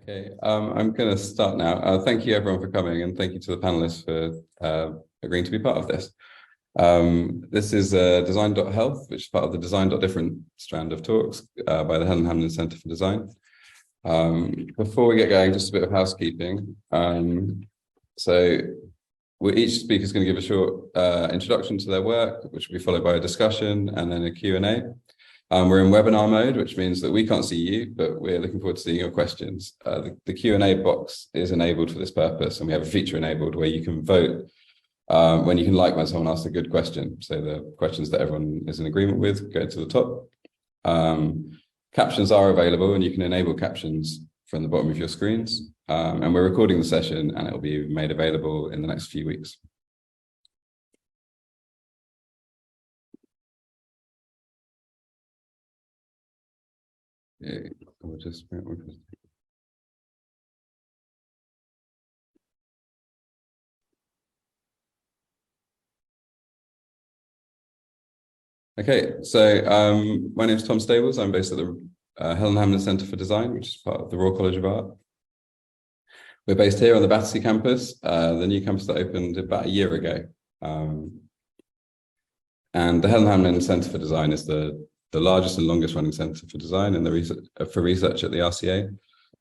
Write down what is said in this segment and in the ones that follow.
Okay, I'm going to start now. Thank you everyone for coming, and thank you to the panelists for agreeing to be part of this. This is Design.Health, which is part of the Design.Different strand of talks by the Helen Hamlin Centre for Design. Before we get going, just a bit of housekeeping. So each speaker is going to give a short introduction to their work, which will be followed by a discussion and then a Q&A. We're in webinar mode, which means that we can't see you, but we're looking forward to seeing your questions. The Q&A box is enabled for this purpose, and we have a feature enabled where you can vote when you can like when someone asks a good question. So the questions that everyone is in agreement with go to the top. Captions are available, and you can enable captions from the bottom of your screens. And we're recording the session, and it will be made available in the next few weeks. We'll just Okay, so my name is Tom Stables. I'm based at the Helen Hamlin Centre for Design, which is part of the Royal College of Art. We're based here on the Battersea campus, the new campus that opened about a year ago. And the Helen Hamlin Centre for Design is the largest and longest running centre for design and for research at the RCA.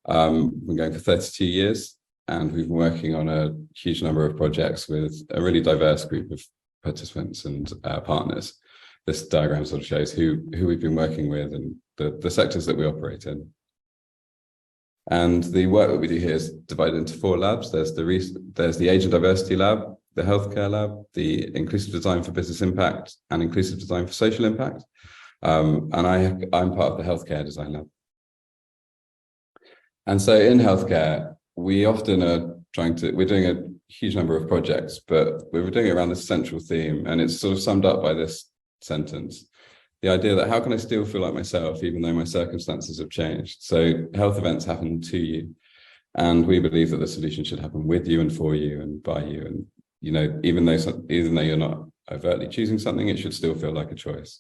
We've been going for 32 years, and we've been working on a huge number of projects with a really diverse group of participants and partners. This diagram sort of shows who we've been working with and the sectors that we operate in. And the work that we do here is divided into 4 labs. There's the Age and Diversity Lab, the Healthcare Lab, the Inclusive Design for Business Impact, and Inclusive Design for Social Impact. And I'm part of the Healthcare Design Lab. And so in healthcare, we often are we're doing a huge number of projects, but we're doing it around this central theme, and it's sort of summed up by this sentence. The idea that how can I still feel like myself even though my circumstances have changed? So health events happen to you, and we believe that the solution should happen with you and for you and by you. And even though you're not overtly choosing something, it should still feel like a choice.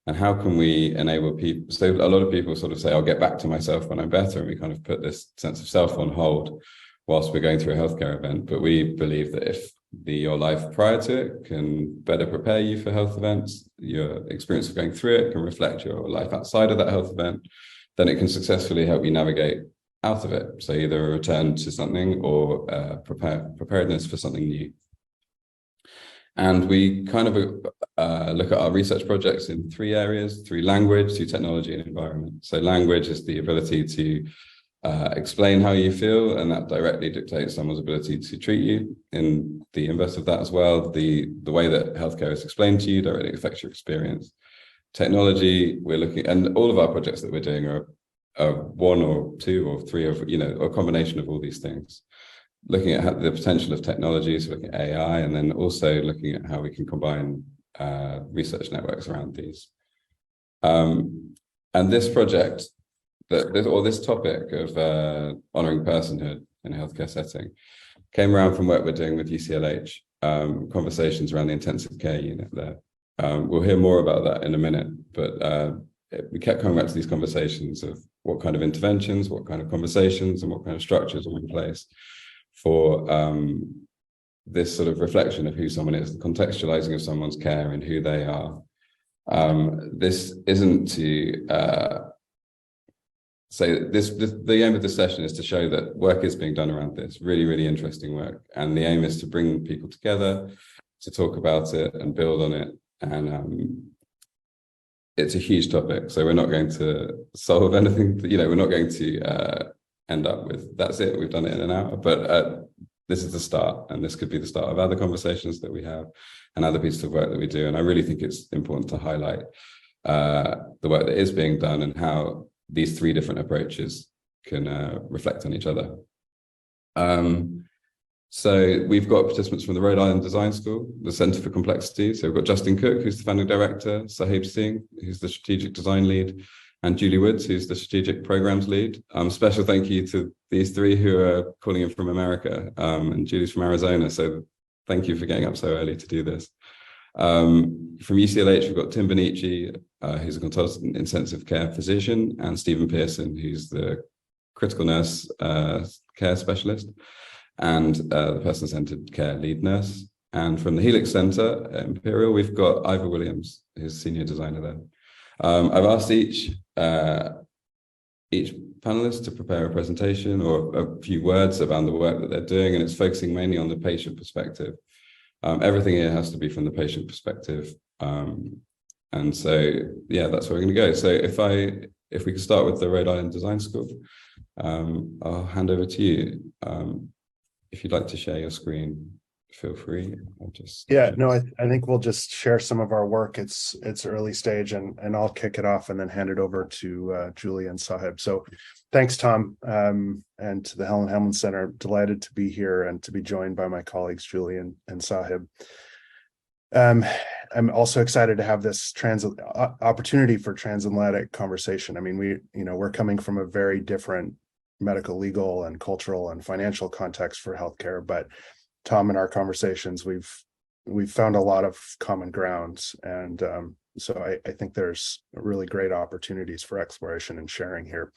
And how can we enable people? So a lot of people sort of say, I'll get back to myself when I'm better, and we kind of put this sense of self on hold whilst we're going through a healthcare event. But we believe that if your life prior to it can better prepare you for health events, your experience of going through it can reflect your life outside of that health event, then it can successfully help you navigate out of it. So either a return to something or preparedness for something new. And we kind of look at our research projects in 3 areas: through language, through technology, and environment. So language is the ability to explain how you feel, and that directly dictates someone's ability to treat you. In the inverse of that as well, the way that healthcare is explained to you directly affects your experience. Technology, we're looking, and all of our projects that we're doing are 1 or 2 or 3 of, or a combination of all these things. Looking at the potential of technologies, so looking at AI, and then also looking at how we can combine research networks around these. And this project, this topic of honouring personhood in a healthcare setting came around from work we're doing with UCLH, conversations around the intensive care unit there. We'll hear more about that in a minute, but we kept coming back to these conversations of what kind of interventions, what kind of conversations, and what kind of structures are in place for this sort of reflection of who someone is, the contextualizing of someone's care and who they are. This isn't to say the aim of this session is to show that work is being done around this, really, really interesting work. And the aim is to bring people together to talk about it and build on it. And it's a huge topic. So we're not going to solve anything, we're not going to end up with, that's it, we've done it in an hour. But this is the start, and this could be the start of other conversations that we have and other pieces of work that we do. And I really think it's important to highlight the work that is being done and how these 3 different approaches can reflect on each other. So we've got participants from the Rhode Island Design School, the Centre for Complexity. So we've got Justin Cook, who's the founding director, Sahib Singh, who's the strategic design lead, and Julie Woods, who's the strategic programs lead. Special thank you to these 3 who are calling in from America, and Julie's from Arizona. So thank you for getting up so early to do this. From UCLH, we've got Tim Benici, who's a consultant intensive care physician, and Stephen Pearson, who's the critical nurse care specialist, and the person-centered care lead nurse. And from the Helix Center at Imperial, we've got Ivor Williams, who's senior designer there. I've asked each panelist to prepare a presentation or a few words around the work that they're doing, and it's focusing mainly on the patient perspective. Everything here has to be from the patient perspective. And so, yeah, that's where we're going to go. So if we could start with the Rhode Island Design School, I'll hand over to you. If you'd like to share your screen, feel free. I think we'll just share some of our work. It's early stage, and I'll kick it off and then hand it over to Julie and Sahib. So thanks, Tom, and to the Helen Hamlin Center. Delighted to be here and to be joined by my colleagues Julie and Sahib. I'm also excited to have this opportunity for transatlantic conversation. I mean, we're coming from a very different medical, legal, and cultural and financial context for healthcare, but Tom, in our conversations, we've found a lot of common grounds, and so I think there's really great opportunities for exploration and sharing here.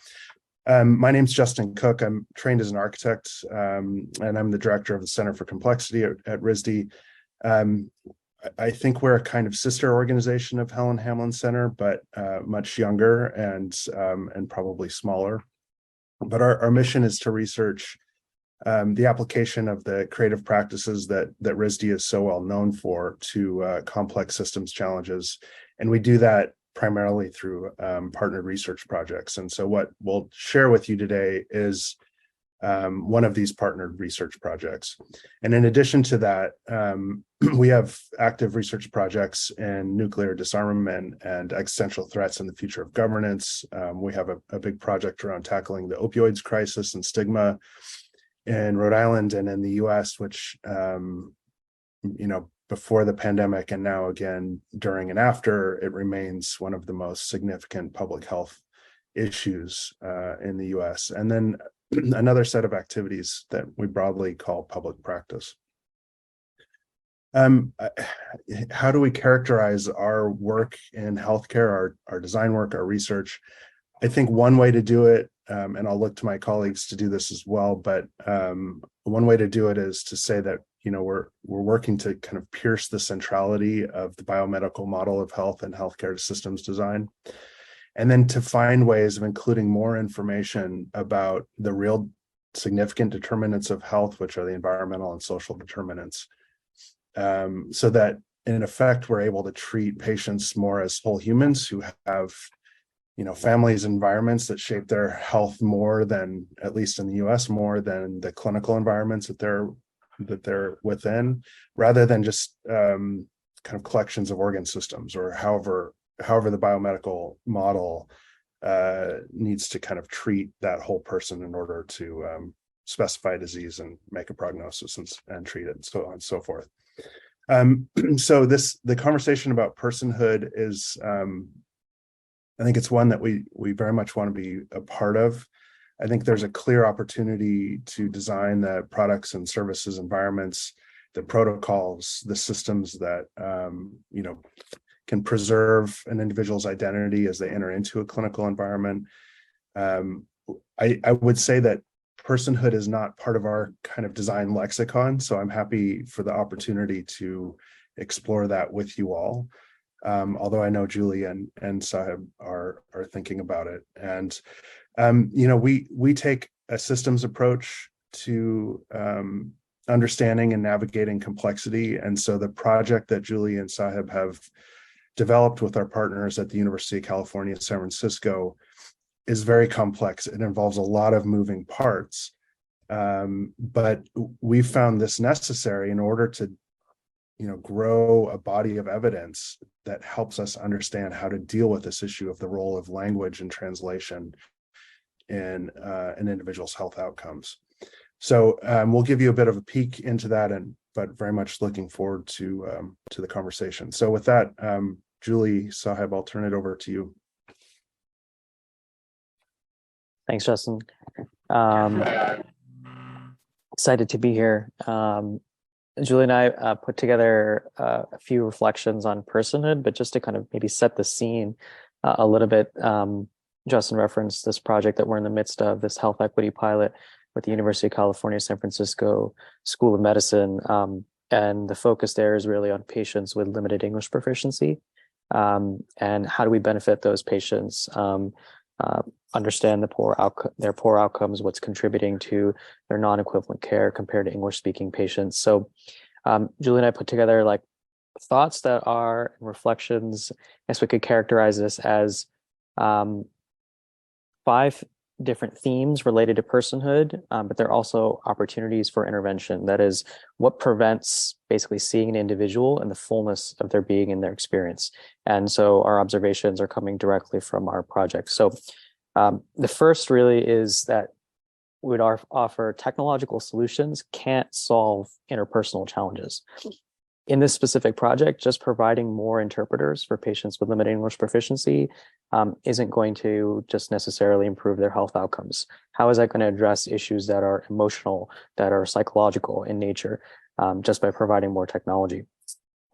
My name's Justin Cook. I'm trained as an architect, and I'm the director of the Center for Complexity at RISD. I think we're a kind of sister organization of Helen Hamlin Center, but much younger and probably smaller. But our mission is to research the application of the creative practices that RISD is so well known for to complex systems challenges. And we do that primarily through partnered research projects. And so what we'll share with you today is one of these partnered research projects. And in addition to that, we have active research projects in nuclear disarmament and existential threats in the future of governance. We have a big project around tackling the opioids crisis and stigma in Rhode Island and in the US, which, before the pandemic and now again during and after, it remains one of the most significant public health issues in the US. And then another set of activities that we broadly call public practice. How do we characterize our work in healthcare, our design work, our research? I think one way to do it, and I'll look to my colleagues to do this as well, but one way to do it is to say that we're working to kind of pierce the centrality of the biomedical model of health and healthcare systems design, and then to find ways of including more information about the real significant determinants of health, which are the environmental and social determinants, so that in effect we're able to treat patients more as whole humans who have families, environments that shape their health more than, at least in the US, more than the clinical environments that they're within, rather than just kind of collections of organ systems, or however the biomedical model needs to kind of treat that whole person in order to specify disease and make a prognosis and treat it, and so on and so forth. So the conversation about personhood is, I think it's one that we very much want to be a part of. I think there's a clear opportunity to design the products and services environments, the protocols, the systems that can preserve an individual's identity as they enter into a clinical environment. I would say that personhood is not part of our kind of design lexicon, so I'm happy for the opportunity to explore that with you all. Although I know Julie and Sahib are thinking about it. And we take a systems approach to understanding and navigating complexity. And so the project that Julie and Sahib have developed with our partners at the University of California, San Francisco, is very complex. It involves a lot of moving parts. But we found this necessary in order to grow a body of evidence that helps us understand how to deal with this issue of the role of language and translation in an individual's health outcomes. So we'll give you a bit of a peek into that, but very much looking forward to the conversation. So with that, Julie, Sahib, I'll turn it over to you. Thanks, Justin. Excited to be here. Julie and I put together a few reflections on personhood, but just to kind of maybe set the scene a little bit, Justin referenced this project that we're in the midst of, this health equity pilot with the University of California, San Francisco School of Medicine. And the focus there is really on patients with limited English proficiency. And how do we benefit those patients, understand their poor outcomes, what's contributing to their non-equivalent care compared to English-speaking patients. So Julie and I put together like thoughts that are reflections. I guess we could characterize this as 5 different themes related to personhood, but there are also opportunities for intervention. That is, what prevents basically seeing an individual in the fullness of their being and their experience. And so our observations are coming directly from our project. So the first really is that we would offer technological solutions can't solve interpersonal challenges. In this specific project, just providing more interpreters for patients with limited English proficiency isn't going to just necessarily improve their health outcomes. How is that going to address issues that are emotional, that are psychological in nature, just by providing more technology?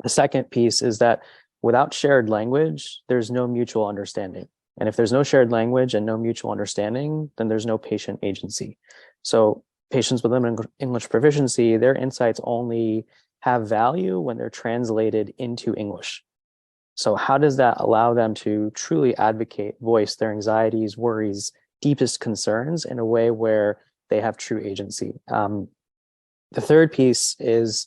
The second piece is that without shared language, there's no mutual understanding. And if there's no shared language and no mutual understanding, then there's no patient agency. So patients with limited English proficiency, their insights only have value when they're translated into English. So how does that allow them to truly advocate, voice their anxieties, worries, deepest concerns in a way where they have true agency? The third piece is,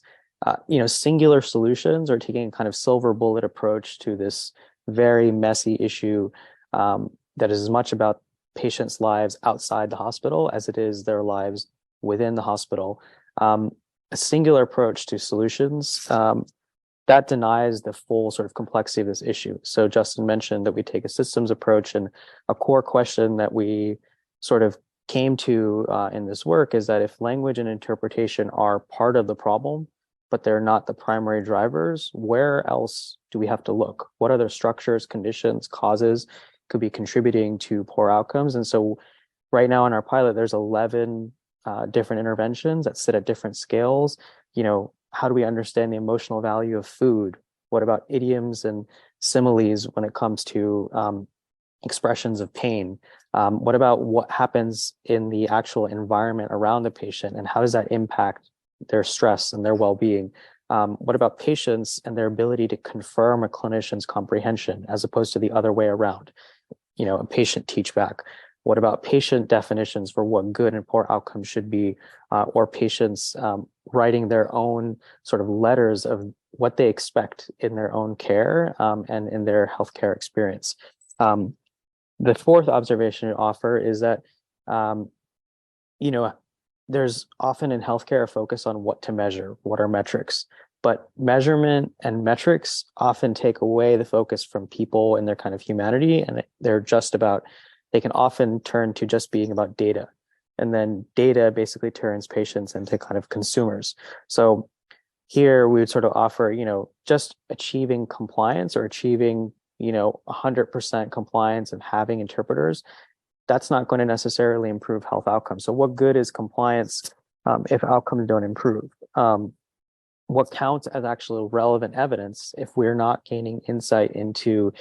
singular solutions, or taking a kind of silver bullet approach to this very messy issue that is as much about patients' lives outside the hospital as it is their lives within the hospital. A singular approach to solutions that denies the full sort of complexity of this issue. So Justin mentioned that we take a systems approach, and a core question that we sort of came to in this work is that if language and interpretation are part of the problem, but they're not the primary drivers, where else do we have to look? What other structures, conditions, causes could be contributing to poor outcomes? And so right now in our pilot, there's 11 different interventions that sit at different scales. How do we understand the emotional value of food? What about idioms and similes when it comes to expressions of pain? What about what happens in the actual environment around the patient, and how does that impact their stress and their well-being? What about patients and their ability to confirm a clinician's comprehension as opposed to the other way around? A patient teach back. What about patient definitions for what good and poor outcomes should be, or patients writing their own sort of letters of what they expect in their own care and in their healthcare experience? The fourth observation to offer is that, there's often in healthcare a focus on what to measure, what are metrics, but measurement and metrics often take away the focus from people and their kind of humanity, and they can often turn to just being about data. And then data basically turns patients into kind of consumers. So here we would sort of offer, just achieving compliance or achieving, 100% compliance and having interpreters. That's not going to necessarily improve health outcomes. So what good is compliance if outcomes don't improve? What counts as actually relevant evidence if we're not gaining insight into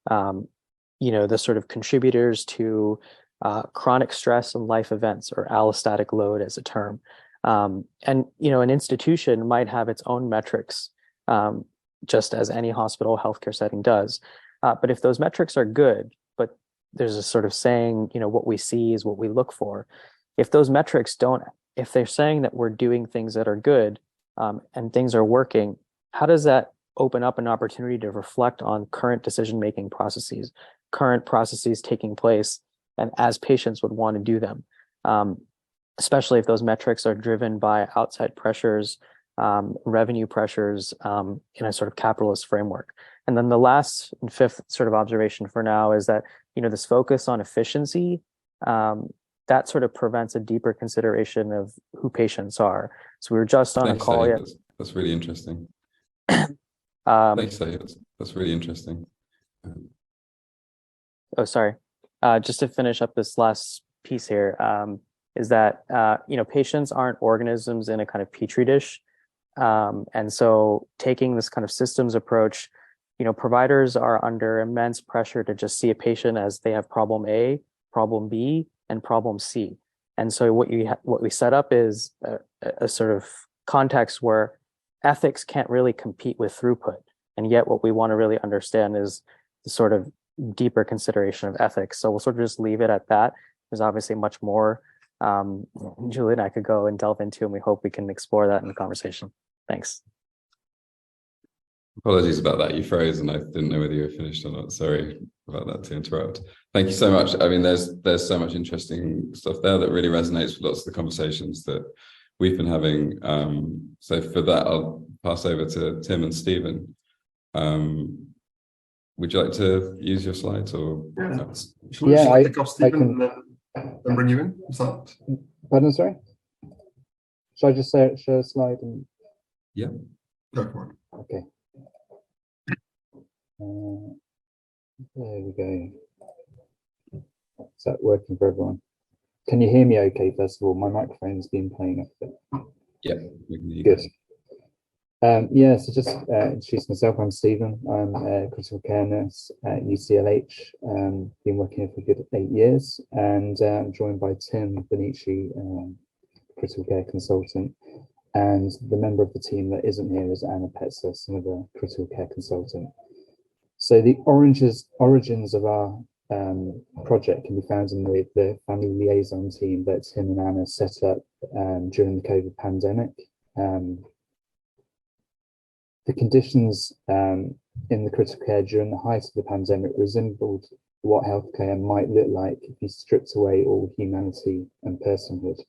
the sort of contributors to chronic stress and life events, or allostatic load as a term. And an institution might have its own metrics, just as any hospital healthcare setting does. But if those metrics are good, but there's a sort of saying, what we see is what we look for. If those metrics if they're saying that we're doing things that are good and things are working, how does that open up an opportunity to reflect on current decision-making processes, current processes taking place, and as patients would want to do them, especially if those metrics are driven by outside pressures, revenue pressures in a sort of capitalist framework. And then the last and fifth sort of observation for now is that, this focus on efficiency, that sort of prevents a deeper consideration of who patients are. So we were just on a call. That's really interesting. Thanks, that's really interesting. Oh, sorry. Just to finish up this last piece here, is that, patients aren't organisms in a kind of petri dish. And so taking this kind of systems approach, providers are under immense pressure to just see a patient as they have problem A, problem B, and problem C. And so what we set up is a sort of context where ethics can't really compete with throughput. And yet what we want to really understand is the sort of deeper consideration of ethics. So we'll sort of just leave it at that. There's obviously much more Julie and I could go and delve into, and we hope we can explore that in the conversation. Thanks. Apologies about that. You froze and I didn't know whether you were finished or not. Sorry about that to interrupt. Thank you so much. I mean, there's so much interesting stuff there that really resonates with lots of the conversations that we've been having. So for that, I'll pass over to Tim and Stephen. Would you like to use your slides or? Yeah, shall we just kick off Stephen and then bring you in? Is that? Pardon, sorry? Shall I just share a slide? And... Yeah. Go for it. Okay. There we go. Is that working for everyone? Can you hear me okay, first of all? My microphone's been playing up a bit. Yeah, we can hear you. Good. Yeah, so just introduce myself. I'm Stephen. I'm a critical care nurse at UCLH. Been working here for a good 8 years, and I'm joined by Tim Benici, critical care consultant, and the member of the team that isn't here is Anna Petzer, another critical care consultant. So the origins of our project can be found in the family liaison team that Tim and Anna set up during the COVID pandemic. The conditions in the critical care during the height of the pandemic resembled what healthcare might look like if you stripped away all humanity and personhood.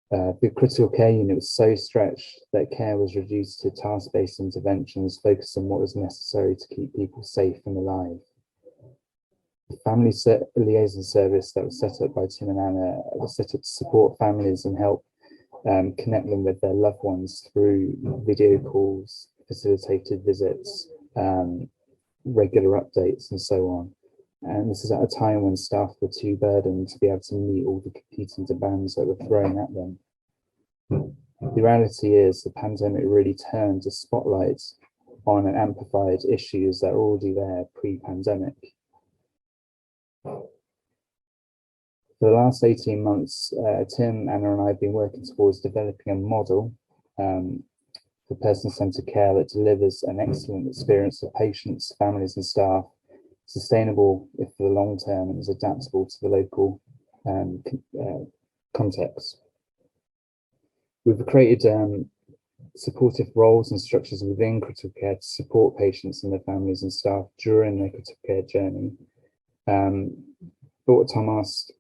The critical care unit was so stretched that care was reduced to task-based interventions focused on what was necessary to keep people safe and alive. The family liaison service that was set up by Tim and Anna was set up to support families and help connect them with their loved ones through video calls, facilitated visits, regular updates, and so on. And this is at a time when staff were too burdened to be able to meet all the competing demands that were thrown at them. The reality is the pandemic really turned a spotlight on and amplified issues that are already there pre-pandemic. For the last 18 months, Tim, Anna and I have been working towards developing a model for person-centered care that delivers an excellent experience for patients, families and staff, sustainable if for the long term, and is adaptable to the local context. We've created supportive roles and structures within critical care to support patients and their families and staff during their critical care journey. But what Tom asked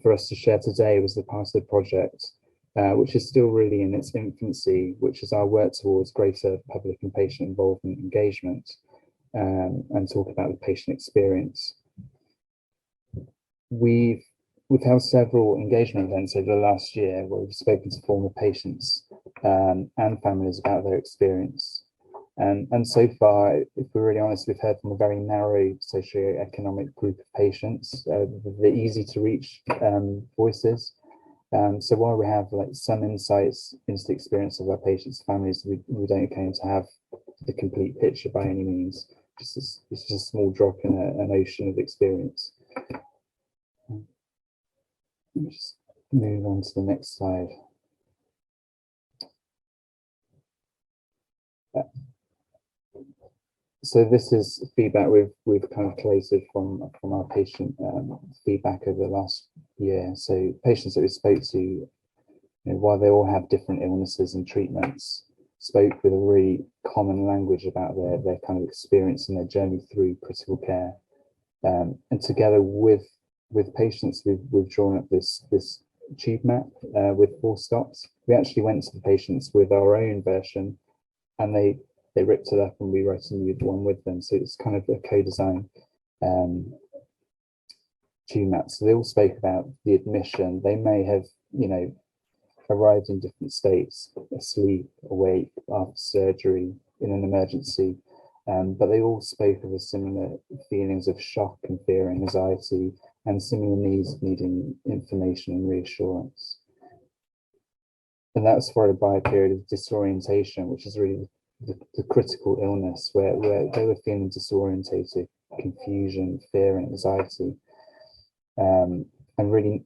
for us to share today was the part of the project, which is still really in its infancy, which is our work towards greater public and patient involvement engagement, and talk about the patient experience. We've held several engagement events over the last year where we've spoken to former patients and families about their experience. And so far, if we're really honest, we've heard from a very narrow socioeconomic group of patients, the easy to reach voices. So while we have some insights into the experience of our patients' families, we don't claim to have the complete picture by any means. It's just a small drop in an ocean of experience. Let me just move on to the next slide. So this is feedback we've kind of collated from our patient feedback over the last year. So patients that we spoke to, while they all have different illnesses and treatments, spoke with a really common language about their kind of experience and their journey through critical care. And together with patients, we've drawn up this tube map with 4 stops. We actually went to the patients with our own version, and they ripped it up and we wrote a new one with them. So it's kind of a co-design tube map. So they all spoke about the admission. They may have, arrived in different states, asleep, awake, after surgery, in an emergency. But they all spoke of a similar feelings of shock and fear and anxiety, and similar needs needing information and reassurance. And that's followed by a period of disorientation, which is really the critical illness where they were feeling disorientated, confusion, fear, and anxiety, and really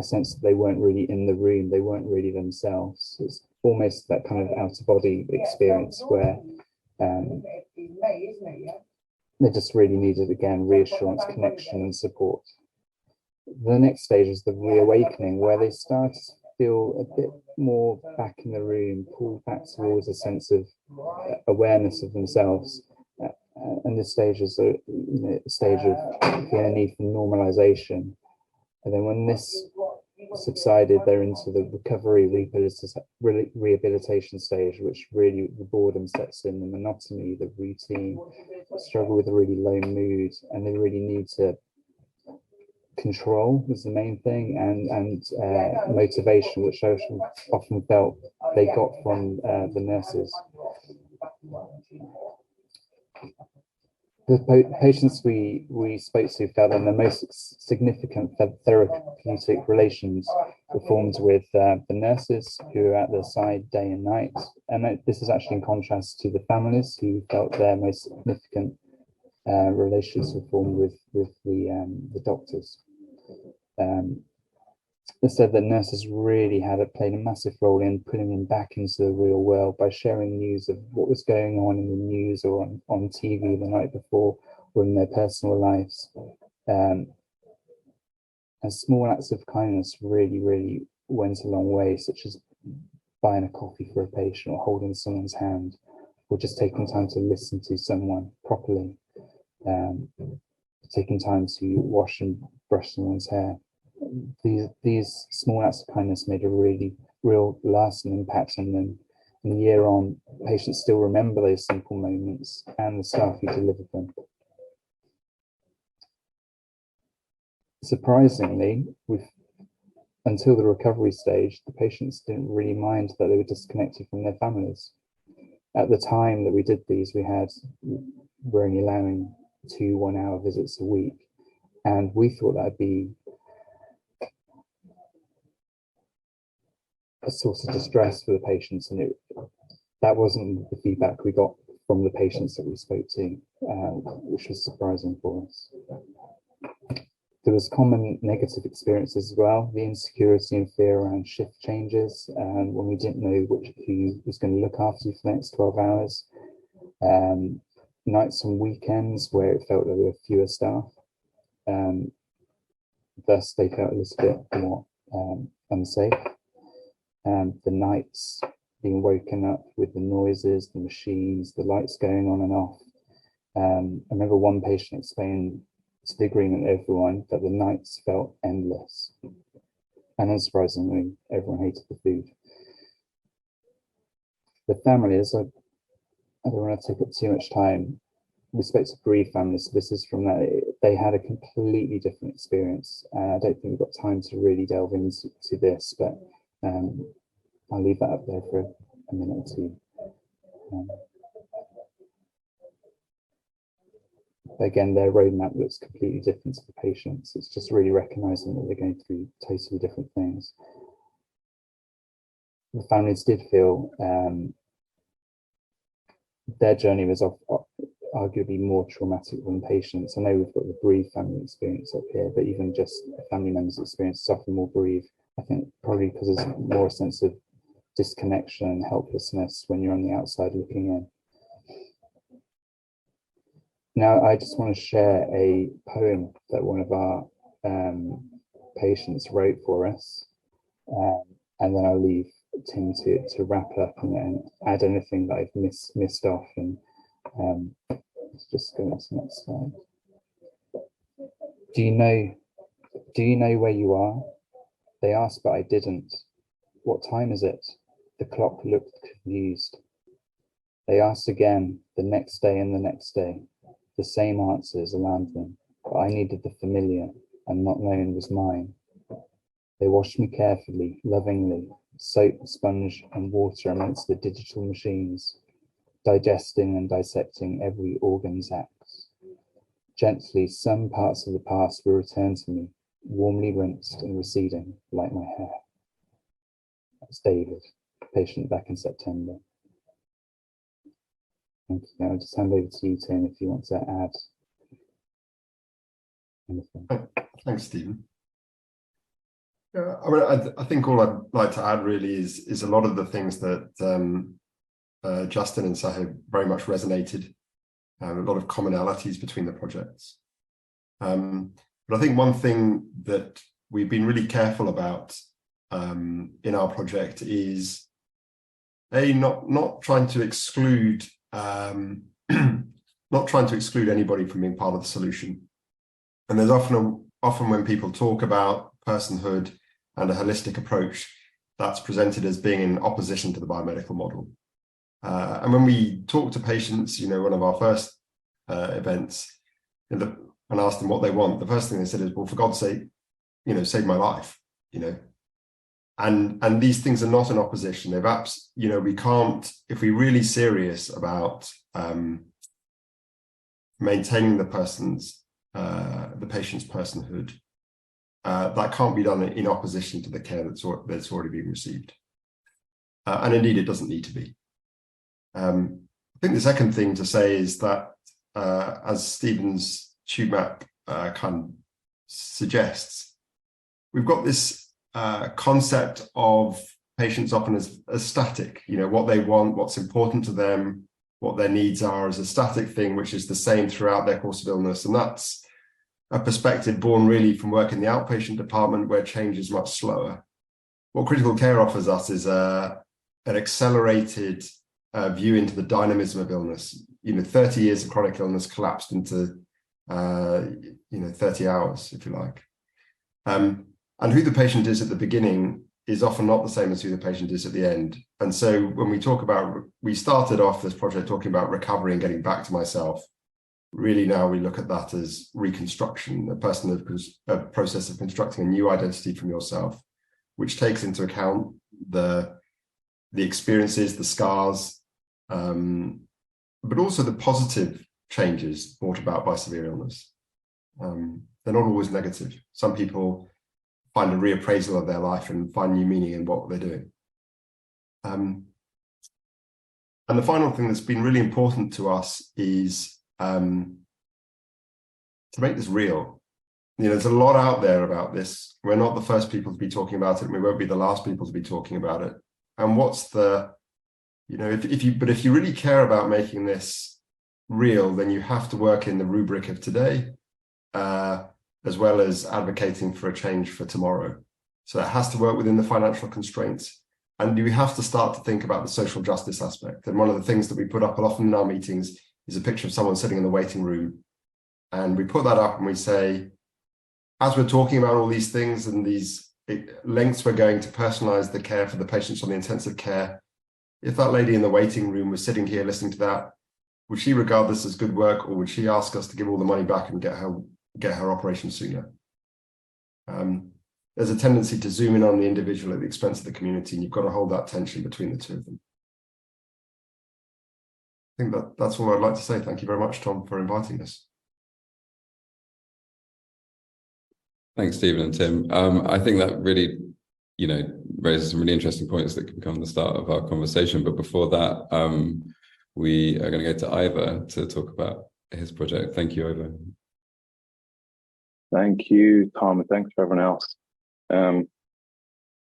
a sense that they weren't really in the room, they weren't really themselves. It's almost that kind of out-of-body experience where they just really needed, again, reassurance, connection, and support. The next stage is the reawakening, where they started to feel a bit more back in the room, pulled back towards a sense of awareness of themselves. And this stage is a stage of feeling a need for normalization. And then when this subsided, they're into the recovery rehabilitation stage, which really the boredom sets in, the monotony, the routine, struggle with a really low mood, and they really need to control is the main thing, and motivation, which I often felt they got from the nurses. The patients we spoke to felt that the most significant therapeutic relations were formed with the nurses, who were at their side day and night. And this is actually in contrast to the families, who felt their most significant relations were formed with the doctors. They said that nurses really played a massive role in putting them back into the real world by sharing news of what was going on in the news or on TV the night before, or in their personal lives. And small acts of kindness really, really went a long way, such as buying a coffee for a patient, or holding someone's hand, or just taking time to listen to someone properly, taking time to wash and brush someone's hair. These small acts of kindness made a really real lasting impact on them. And a year on, patients still remember those simple moments and the staff who delivered them. Surprisingly, until the recovery stage, the patients didn't really mind that they were disconnected from their families. At the time that we did these, we're only allowing 2 one-hour visits a week, and we thought that'd be a source of distress for the patients, and that wasn't the feedback we got from the patients that we spoke to, which was surprising for us. There was common negative experiences as well, the insecurity and fear around shift changes, when we didn't know who was going to look after you for the next 12 hours. Nights and weekends where it felt that there were fewer staff. Thus, they felt a little bit more unsafe. The nights being woken up with the noises, the machines, the lights going on and off. I remember one patient explained to the agreement of everyone that the nights felt endless. And unsurprisingly, everyone hated the food. The families, I don't want to take up too much time. We spoke to bereaved families. This is from that. They had a completely different experience. I don't think we've got time to really delve into this, but I'll leave that up there for a minute or two. Again, their roadmap looks completely different to the patients. It's just really recognizing that they're going through totally different things. The families did feel their journey was arguably more traumatic than patients. I know we've got the bereaved family experience up here, but even just a family member's experience is often more bereaved. I think probably because there's more a sense of disconnection and helplessness when you're on the outside looking in. Now, I just want to share a poem that one of our patients wrote for us, and then I'll leave Tim to wrap up and add anything that I've missed off. And let's just go on to the next slide. Do you know where you are? They asked, but I didn't. What time is it? The clock looked confused. They asked again, the next day and the next day. The same answers alarmed them, but I needed the familiar, and not known was mine. They washed me carefully, lovingly, soap, sponge, and water amongst the digital machines, digesting and dissecting every organ's acts. Gently, some parts of the past were returned to me, warmly rinsed and receding like my hair. That's David, patient back in September. Thank you. I'll just hand over to you, Tim, if you want to add anything. Thanks, Stephen. Yeah, I mean, I think all I'd like to add really is a lot of the things that Justin and Sahib very much resonated, a lot of commonalities between the projects. But I think one thing that we've been really careful about in our project is not trying to exclude not trying to exclude anybody from being part of the solution. And there's often when people talk about personhood and a holistic approach, that's presented as being in opposition to the biomedical model. And when we talk to patients, one of our first events, and asked them what they want, the first thing they said is, well, for God's sake, save my life, And these things are not in opposition. They've we can't, if we're really serious about maintaining the patient's personhood, that can't be done in opposition to the care that's already been received. And indeed, it doesn't need to be. I think the second thing to say is that, as Stephen's tube map kind of suggests, we've got this concept of patients often as static, what they want, what's important to them, what their needs are as a static thing, which is the same throughout their course of illness. And that's a perspective born really from work in the outpatient department where change is much slower. What critical care offers us is an accelerated view into the dynamism of illness. 30 years of chronic illness collapsed into 30 hours, if you like. And who the patient is at the beginning is often not the same as who the patient is at the end. And so when we started off this project talking about recovery and getting back to myself, really now we look at that as reconstruction, a process of constructing a new identity from yourself, which takes into account the experiences, the scars, but also the positive changes brought about by severe illness. They're not always negative. Some people find a reappraisal of their life and find new meaning in what they're doing. And the final thing that's been really important to us is to make this real. There's a lot out there about this. We're not the first people to be talking about it, and we won't be the last people to be talking about it. And if you really care about making this real, then you have to work in the rubric of today, as well as advocating for a change for tomorrow. So it has to work within the financial constraints. And you have to start to think about the social justice aspect. And one of the things that we put up often in our meetings is a picture of someone sitting in the waiting room. And we put that up and we say, as we're talking about all these things and these lengths we're going to personalize the care for the patients on the intensive care, if that lady in the waiting room was sitting here listening to that, would she regard this as good work, or would she ask us to give all the money back and get her operation sooner? There's a tendency to zoom in on the individual at the expense of the community, and you've got to hold that tension between the two of them. I think that's all I'd like to say. Thank you very much, Tom, for inviting us. Thanks, Stephen and Tim. I think that really, raises some really interesting points that can become the start of our conversation. But before that, we are going to go to Ivor to talk about his project. Thank you, Ivor. Thank you, Tom, and thanks for everyone else.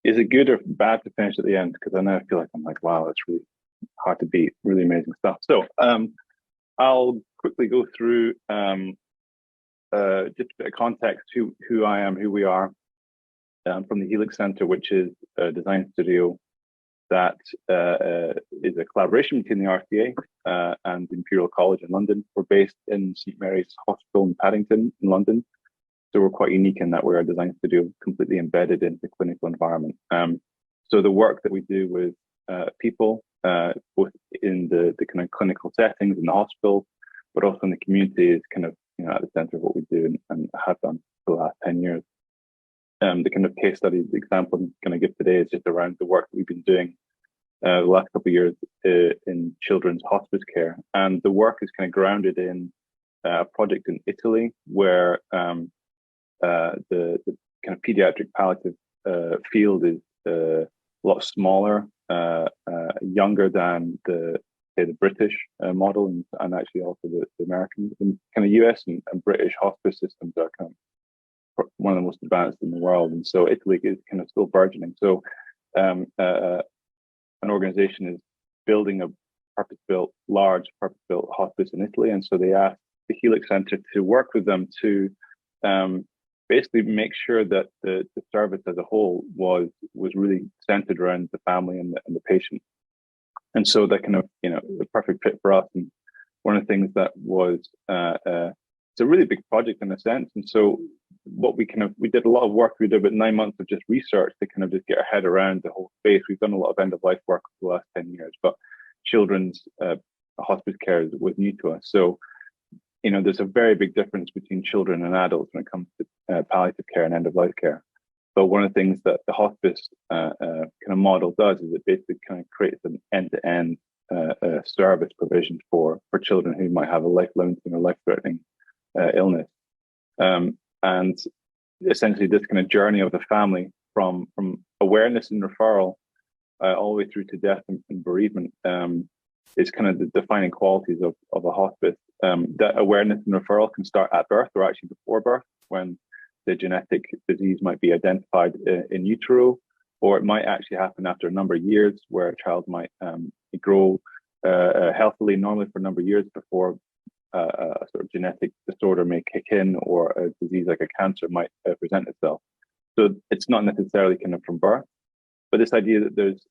Is it good or bad to finish at the end? Because I now feel like I'm like, wow, that's really hard to beat. Really amazing stuff. So I'll quickly go through just a bit of context, who I am, who we are, from the Helix Center, which is a design studio that is a collaboration between the RCA and Imperial College in London. We're based in St Mary's Hospital in Paddington in London. So we're quite unique in that we're a design studio completely embedded in the clinical environment. So the work that we do with people, both in the kind of clinical settings in the hospital, but also in the community, is kind of at the center of what we do and have done for the last 10 years. The kind of case study example I'm going to give today is just around the work that we've been doing the last couple of years in children's hospice care. And the work is kind of grounded in a project in Italy where the kind of pediatric palliative field is a lot smaller, younger than the say the British model and actually also the American. The kind of US and British hospice systems are kind of one of the most advanced in the world, and so Italy is kind of still burgeoning. So an organization is building a large purpose-built hospice in Italy, and so they asked the Helix Center to work with them to basically make sure that the service as a whole was really centered around the family and the patient. And so that kind of, the perfect fit for us. And one of the things that was, it's a really big project in a sense. And so what we did a lot of work. We did about 9 months of just research to kind of just get our head around the whole space. We've done a lot of end of life work for the last 10 years, but children's hospice care was new to us. So, there's a very big difference between children and adults when it comes to palliative care and end of life care. But one of the things that the hospice kind of model does is it basically kind of creates an end-to-end service provision for children who might have a life-limiting or life-threatening illness. And essentially this kind of journey of the family from awareness and referral all the way through to death and bereavement is kind of the defining qualities of a hospice. That awareness and referral can start at birth or actually before birth, when the genetic disease might be identified in utero, or it might actually happen after a number of years where a child might grow healthily, normally for a number of years before a sort of genetic disorder may kick in, or a disease like a cancer might present itself. So it's not necessarily kind of from birth, but this idea that there's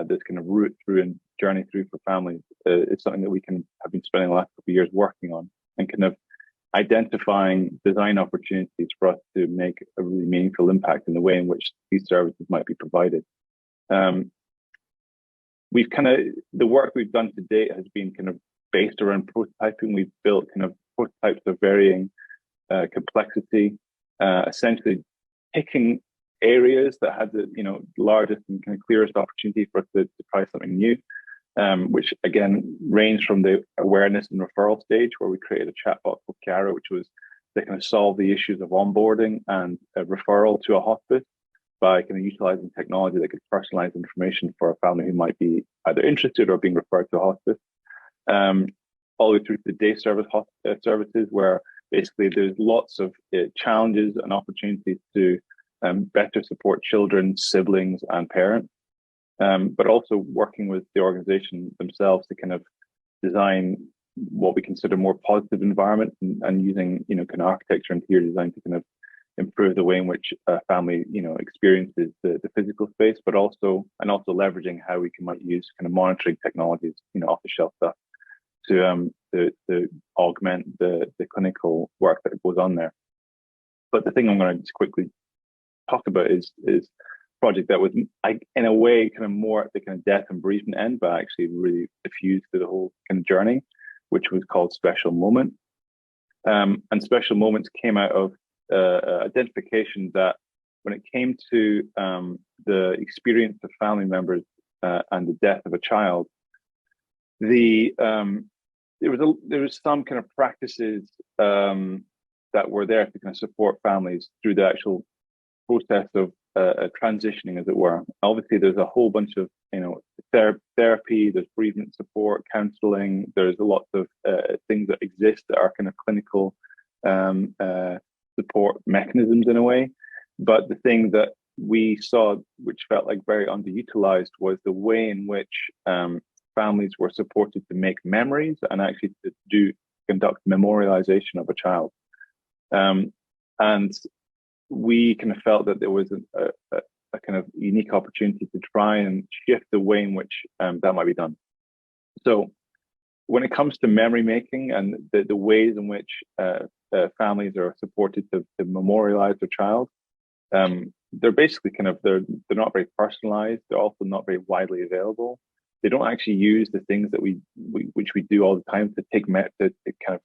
this kind of route through and journey through for families is something that we have been spending the last couple of years working on, and kind of identifying design opportunities for us to make a really meaningful impact in the way in which these services might be provided. The work we've done to date has been kind of based around prototyping. We've built kind of prototypes of varying complexity, essentially picking areas that had the largest and kind of clearest opportunity for us to try something new, which again range from the awareness and referral stage, where we created a chatbot called Chiara, which was to kind of solve the issues of onboarding and referral to a hospice by kind of utilizing technology that could personalize information for a family who might be either interested or being referred to a hospice, all the way through to the day services, where basically there's lots of challenges and opportunities to better support children, siblings, and parents, but also working with the organization themselves to kind of design what we consider more positive environment, and using kind of architecture and interior design to kind of improve the way in which a family experiences the physical space, but also leveraging how we might use kind of monitoring technologies, off the shelf stuff, to augment the clinical work that goes on there. But the thing I'm going to just quickly talk about is a project that was, in a way, kind of more at the kind of death and bereavement end, but actually really diffused through the whole kind of journey, which was called Special Moment. And Special Moments came out of identification that when it came to the experience of family members and the death of a child, there was some kind of practices that were there to kind of support families through the actual process of transitioning, as it were. Obviously, there's a whole bunch of therapy, there's bereavement support, counselling. There's a lot of things that exist that are kind of clinical support mechanisms in a way. But the thing that we saw, which felt like very underutilized, was the way in which families were supported to make memories and actually to conduct memorialization of a child. And we kind of felt that there was a kind of unique opportunity to try and shift the way in which that might be done. So when it comes to memory making and the ways in which families are supported to memorialize their child, they're basically they're not very personalized. They're also not very widely available. They don't actually use the things that we do all the time to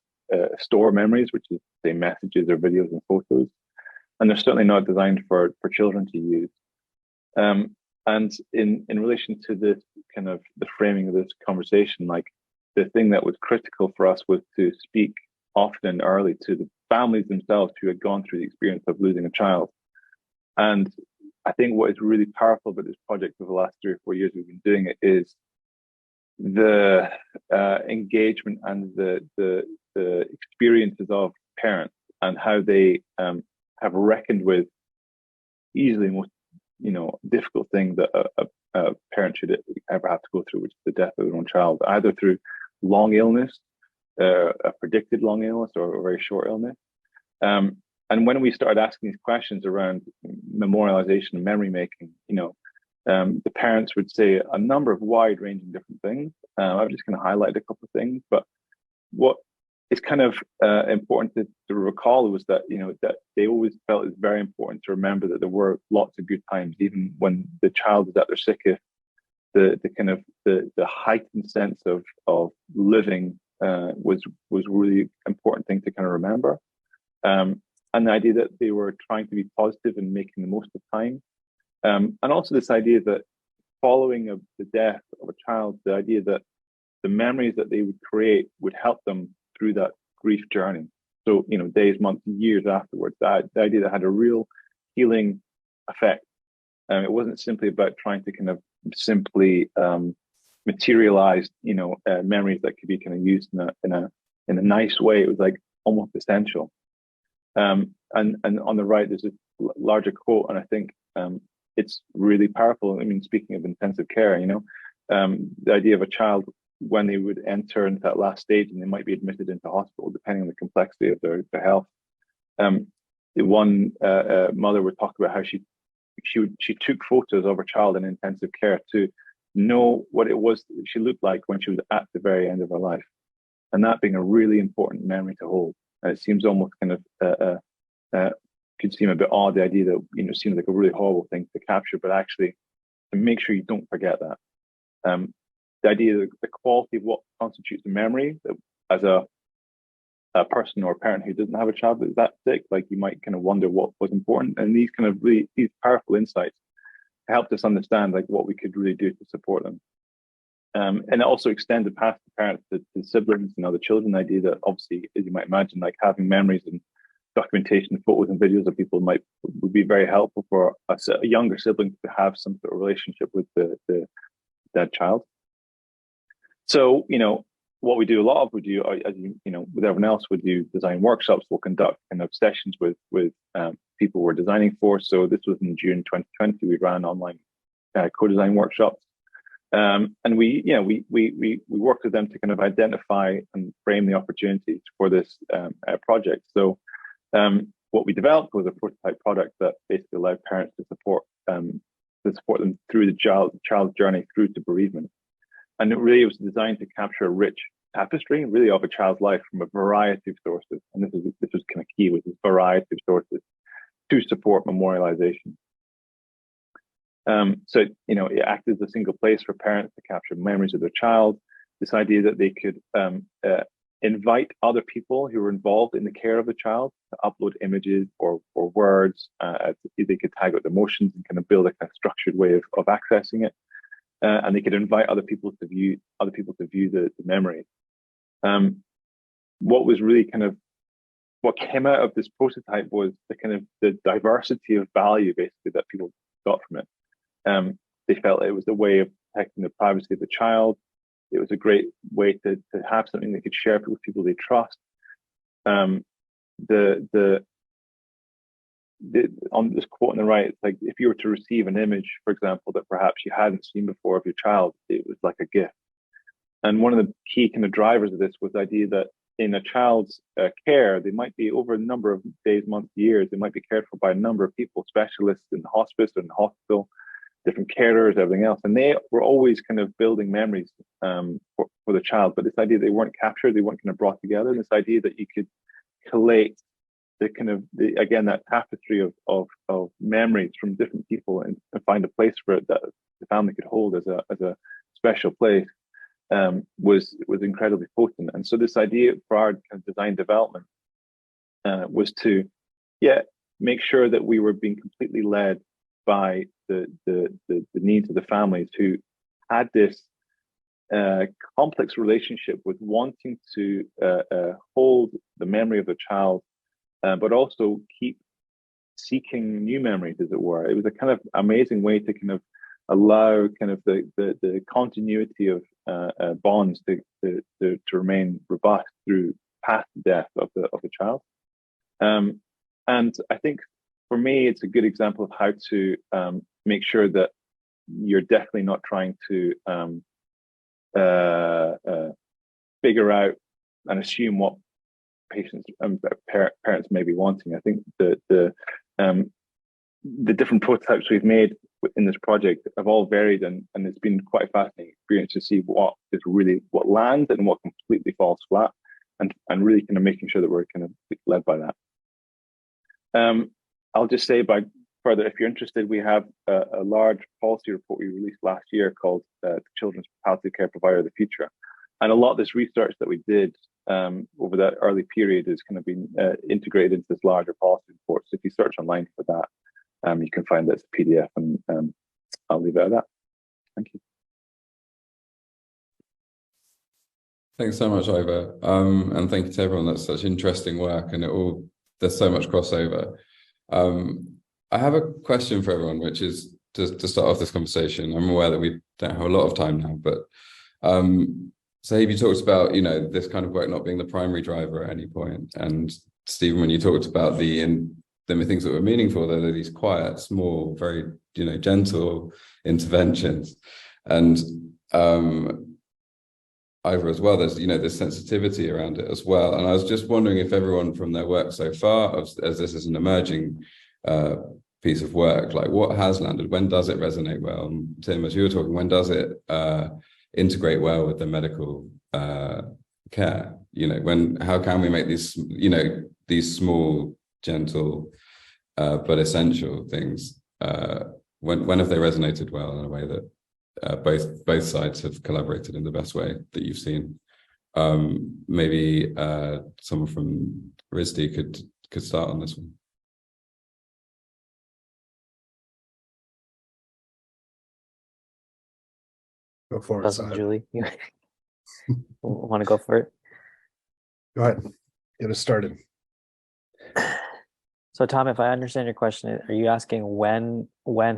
store memories, which is say messages or videos and photos. And they're certainly not designed for children to use. And in relation to this kind of the framing of this conversation, like the thing that was critical for us was to speak often and early to the families themselves who had gone through the experience of losing a child. And I think what is really powerful about this project over the last 3 or 4 years we've been doing it is the engagement and the experiences of parents and how they have reckoned with easily most difficult thing that a parent should ever have to go through, which is the death of their own child, either through long illness, a predicted long illness, or a very short illness. And when we started asking these questions around memorialization and memory making, the parents would say a number of wide-ranging different things. I've just kind of highlighted a couple of things, but what is kind of important to recall was that that they always felt it's very important to remember that there were lots of good times, even when the child is at their sickest. The kind of the heightened sense of living was really important thing to kind of remember, and the idea that they were trying to be positive and making the most of time. And also this idea that following the death of a child, the idea that the memories that they would create would help them through that grief journey. So, days, months, years afterwards, the idea that had a real healing effect. It wasn't simply about trying to kind of simply materialize, memories that could be kind of used in a nice way. It was like almost essential. And on the right, there's a larger quote, and I think it's really powerful. I mean, speaking of intensive care, the idea of a child when they would enter into that last stage and they might be admitted into hospital, depending on the complexity of their health. The one mother would talk about how she took photos of her child in intensive care to know what it was she looked like when she was at the very end of her life, and that being a really important memory to hold. And it seems almost kind of could seem a bit odd, the idea that seems like a really horrible thing to capture, but actually to make sure you don't forget that. The idea that the quality of what constitutes a memory, that as a person or a parent who doesn't have a child that's that sick, like you might kind of wonder what was important, and these kind of really these powerful insights helped us understand like what we could really do to support them. And it also extended past the parents to siblings and other children. The idea that obviously, as you might imagine, like having memories and documentation, photos and videos of people would be very helpful for a younger sibling to have some sort of relationship with the dead child. So, what we do a lot of, as with everyone else, we do design workshops. We'll conduct kind of sessions with people we're designing for. So this was in June 2020. We ran online co-design workshops, and we worked with them to kind of identify and frame the opportunities for this project. So what we developed was a prototype product that basically allowed parents to support them through the child's journey through to bereavement. And it really was designed to capture a rich tapestry, really, of a child's life from a variety of sources. And this was kind of key, with this variety of sources to support memorialization. So it acted as a single place for parents to capture memories of their child. This idea that they could invite other people who were involved in the care of the child to upload images or words. They could tag out emotions and kind of build a kind of structured way of accessing it. And they could invite other people to view the memory. What was really kind of what came out of this prototype was the diversity of value basically that people got from it. They felt it was a way of protecting the privacy of the child. It was a great way to have something they could share with people they trust. On this quote on the right, it's like if you were to receive an image, for example, that perhaps you hadn't seen before of your child, it was like a gift. And one of the key kind of drivers of this was the idea that in a child's care, they might be over a number of days, months, years, they might be cared for by a number of people, specialists in the hospice or in the hospital, different carers, everything else. And they were always kind of building memories for the child. But this idea they weren't captured, they weren't kind of brought together. This idea that you could collate again that tapestry of memories from different people and find a place for it that the family could hold as a special place was incredibly potent. And so this idea for our kind of design development was to make sure that we were being completely led by the needs of the families who had this complex relationship with wanting to hold the memory of the child, but also keep seeking new memories, as it were. It was a kind of amazing way to kind of allow kind of the continuity of bonds to remain robust through past death of the child. And I think for me, it's a good example of how to make sure that you're definitely not trying to figure out and assume what patients and parents may be wanting. I think the different prototypes we've made in this project have all varied, and it's been quite a fascinating experience to see what lands and what completely falls flat, and really kind of making sure that we're kind of led by that. I'll just say by further, if you're interested, we have a large policy report we released last year called Children's Palliative Care Provider of the Future. And a lot of this research that we did over that early period is kind of been integrated into this larger policy report. So if you search online for that, you can find this PDF, and I'll leave it at that. Thank you. Thanks so much, Ivor. And thank you to everyone. That's such interesting work, and there's so much crossover. I have a question for everyone, which is to start off this conversation. I'm aware that we don't have a lot of time now, but so you talked about, this kind of work not being the primary driver at any point. And Stephen, when you talked about the things that were meaningful, there are these quiet, small, very, gentle interventions. And Ivor as well, there's, there's sensitivity around it as well. And I was just wondering if everyone from their work so far, as this is an emerging piece of work, like what has landed? When does it resonate well? And Tim, as you were talking, when does it integrate well with the medical care? How can we make these, these small, gentle, but essential things, when have they resonated well in a way that both sides have collaborated in the best way that you've seen? Maybe someone from RISD could start on this one. Go for it, Julie, you want to go for it? Go ahead. Get us started. So, Tom, if I understand your question, are you asking when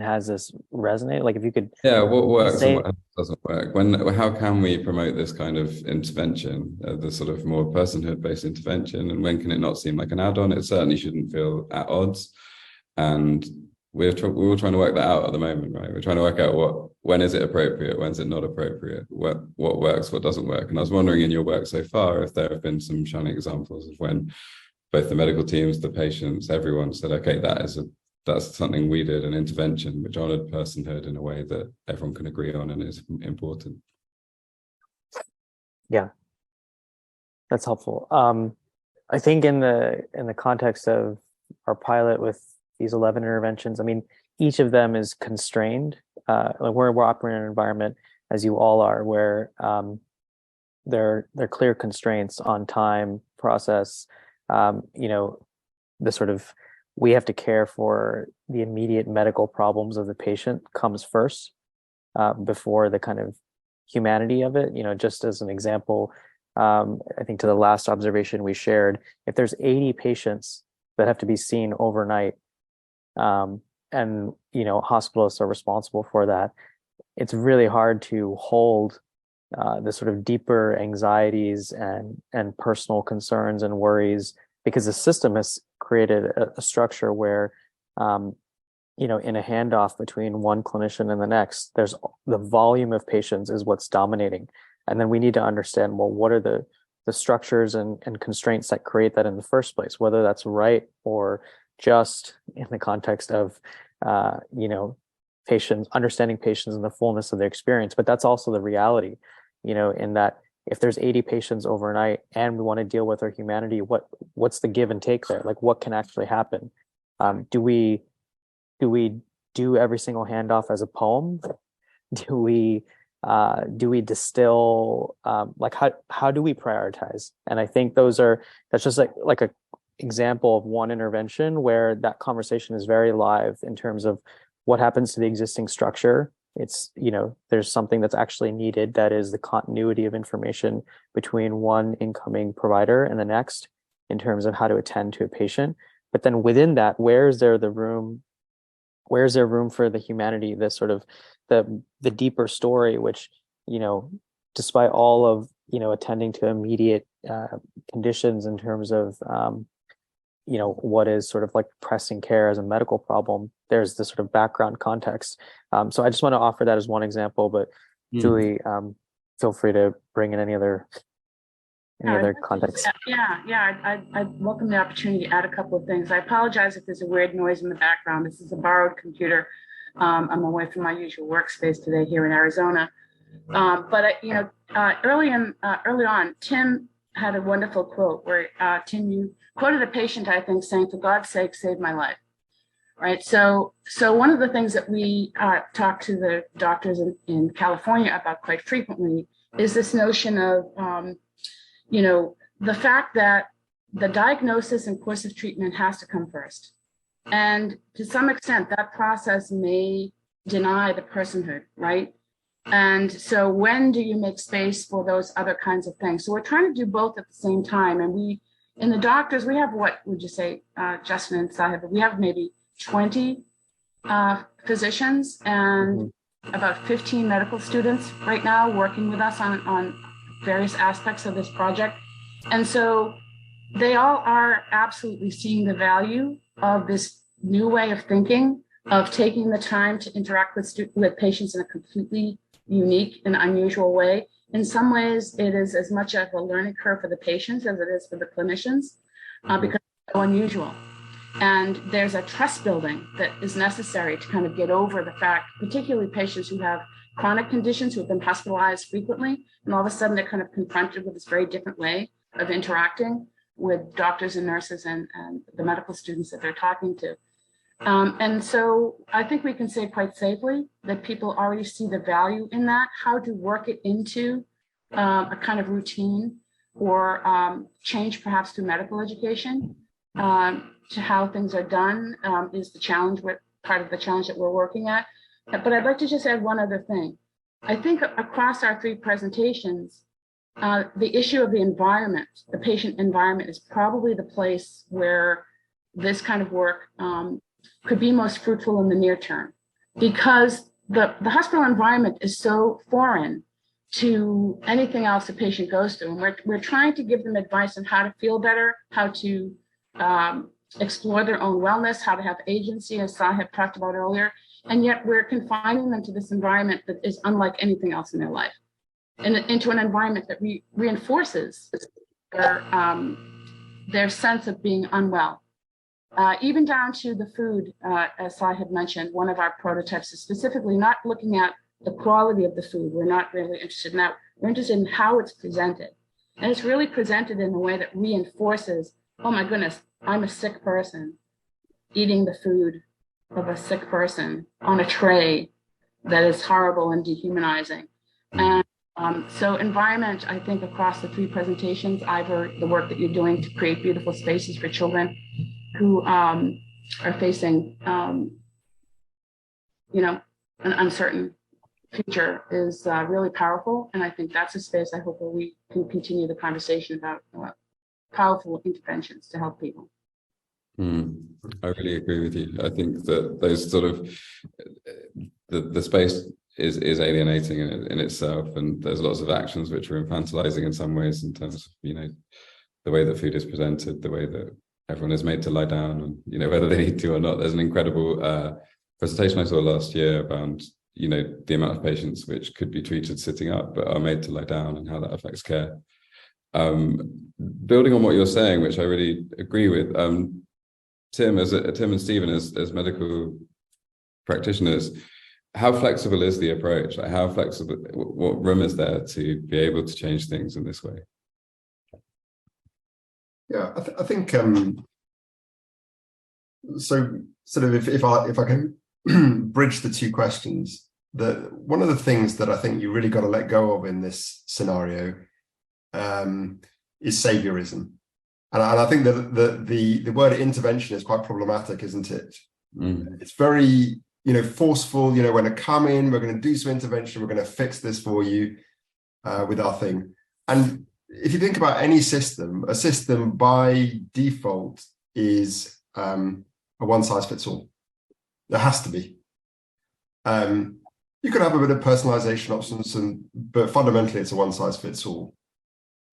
has this resonated? Like, if you could, what works and what doesn't work? How can we promote this kind of intervention, the sort of more personhood-based intervention, and when can it not seem like an add-on? It certainly shouldn't feel at odds, and we're all trying to work that out at the moment, right? We're trying to work out when is it appropriate, when's it not appropriate, what works, what doesn't work. And I was wondering, in your work so far, if there have been some shining examples of when both the medical teams, the patients, everyone said, okay, that's something we did, an intervention which honored personhood in a way that everyone can agree on and is important. Yeah, that's helpful. I think in the context of our pilot with these 11 interventions, I mean, each of them is constrained. We're operating in an environment, as you all are, where there are clear constraints on time, process. The sort of, we have to care for the immediate medical problems of the patient comes first, before the kind of humanity of it. Just as an example, I think to the last observation we shared, if there's 80 patients that have to be seen overnight, and hospitalists are responsible for that, it's really hard to hold the sort of deeper anxieties and personal concerns and worries, because the system has created a structure where in a handoff between one clinician and the next, there's the volume of patients is what's dominating. And then we need to understand, well, what are the structures and constraints that create that in the first place, whether that's right or just in the context of patients, understanding patients in the fullness of their experience. But that's also the reality, in that if there's 80 patients overnight and we want to deal with our humanity, what's the give and take there? Like, what can actually happen? Do we do every single handoff as a poem? Do we distill, how do we prioritize? And I think that's just like a example of one intervention where that conversation is very live in terms of what happens to the existing structure. It's, there's something that's actually needed, that is the continuity of information between one incoming provider and the next in terms of how to attend to a patient. But then within that, where is there the room where's there room for the humanity, the sort of the deeper story, which, you know, despite all of, you know, attending to immediate conditions in terms of, you know, what is sort of like pressing care as a medical problem, there's this sort of background context. So I just want to offer that as one example, but Julie, feel free to bring in any other context. I'd welcome the opportunity to add a couple of things. I apologize if there's a weird noise in the background. This is a borrowed computer. I'm away from my usual workspace today here in Arizona. Early on, Tim had a wonderful quote where, Tim, you quoted a patient, I think, saying, "For God's sake, save my life." Right. So one of the things that we talk to the doctors in California about quite frequently is this notion of, the fact that the diagnosis and course of treatment has to come first. And to some extent, that process may deny the personhood, right? And so when do you make space for those other kinds of things? So we're trying to do both at the same time. And in the doctors, we have, what would you say, Justin and Sahib, we have maybe 20 physicians and about 15 medical students right now working with us on various aspects of this project. And so they all are absolutely seeing the value of this new way of thinking, of taking the time to interact with patients in a completely unique and unusual way. In some ways, it is as much of a learning curve for the patients as it is for the clinicians, because it's so unusual. And there's a trust building that is necessary to kind of get over the fact, particularly patients who have chronic conditions, who have been hospitalized frequently, and all of a sudden they're kind of confronted with this very different way of interacting with doctors and nurses and the medical students that they're talking to. And so I think we can say quite safely that people already see the value in that. How to work it into a kind of routine or change perhaps through medical education to how things are done is the challenge, part of the challenge that we're working at. But I'd like to just add one other thing. I think across our three presentations, the issue of the environment, the patient environment, is probably the place where this kind of work could be most fruitful in the near term, because the hospital environment is so foreign to anything else a patient goes through. And we're trying to give them advice on how to feel better, how to explore their own wellness, how to have agency, as Sahib talked about earlier. And yet we're confining them to this environment that is unlike anything else in their life, and into an environment that reinforces their sense of being unwell. Even down to the food, as Sahib mentioned, one of our prototypes is specifically not looking at the quality of the food. We're not really interested in that. We're interested in how it's presented. And it's really presented in a way that reinforces, oh my goodness, I'm a sick person eating the food of a sick person on a tray that is horrible and dehumanizing. And so environment, I think across the three presentations, either the work that you're doing to create beautiful spaces for children who are facing, an uncertain future is really powerful. And I think that's a space I hope where we can continue the conversation about powerful interventions to help people. I really agree with you. I think that those sort of the space is alienating in itself, and there's lots of actions which are infantilizing in some ways in terms of the way that food is presented, the way that everyone is made to lie down, and whether they need to or not. There's an incredible presentation I saw last year about the amount of patients which could be treated sitting up but are made to lie down, and how that affects care. Building on what you're saying, which I really agree with, Tim and Stephen as medical practitioners, how flexible is the approach? Like, how flexible? What room is there to be able to change things in this way? Yeah, I think so. Sort of, if I can bridge the two questions, one of the things that I think you really got to let go of in this scenario is saviorism, and I think that the word intervention is quite problematic, isn't it? It's very forceful. We're going to come in, we're going to do some intervention, we're going to fix this for you with our thing. And if you think about any system, a system by default is a one size fits all. There has to be. You could have a bit of personalization options, but fundamentally it's a one size fits all.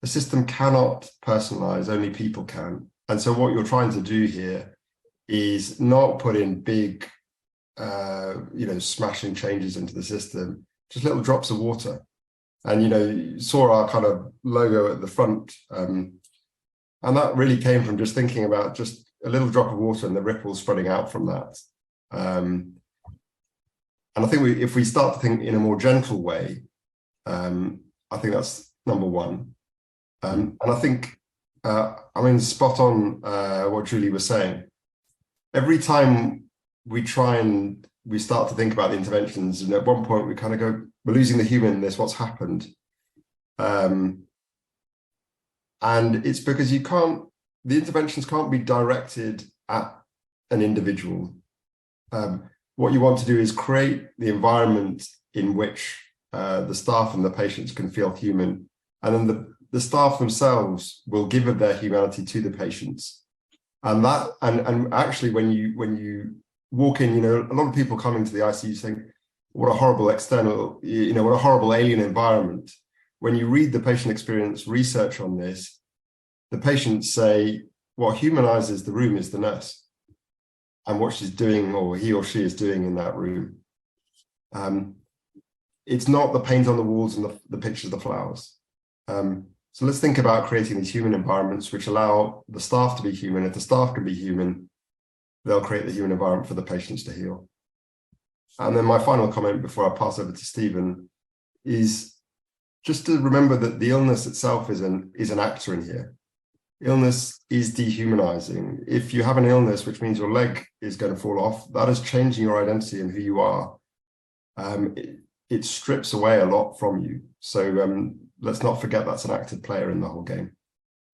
The system cannot personalize, only people can. And so what you're trying to do here is not put in big, smashing changes into the system, just little drops of water. And, you saw our kind of logo at the front. And that really came from just thinking about just a little drop of water and the ripples spreading out from that. And I think if we start to think in a more gentle way, I think that's number one. And I think, spot on what Julie was saying. Every time we start to think about the interventions, and at one point we kind of go, we're losing the human in this, what's happened? And it's because the interventions can't be directed at an individual. What you want to do is create the environment in which the staff and the patients can feel human. And then the staff themselves will give of their humanity to the patients. And actually when you walk in, a lot of people come into the ICU saying, what a horrible what a horrible alien environment. When you read the patient experience research on this, the patients say what humanizes the room is the nurse and what she's doing, or he or she is doing in that room. It's not the paint on the walls and the pictures of the flowers. So let's think about creating these human environments which allow the staff to be human. If the staff can be human, they'll create the human environment for the patients to heal. And then my final comment before I pass over to Stephen is just to remember that the illness itself is an actor in here. Illness is dehumanizing. If you have an illness, which means your leg is going to fall off, that is changing your identity and who you are. It strips away a lot from you. So let's not forget that's an active player in the whole game.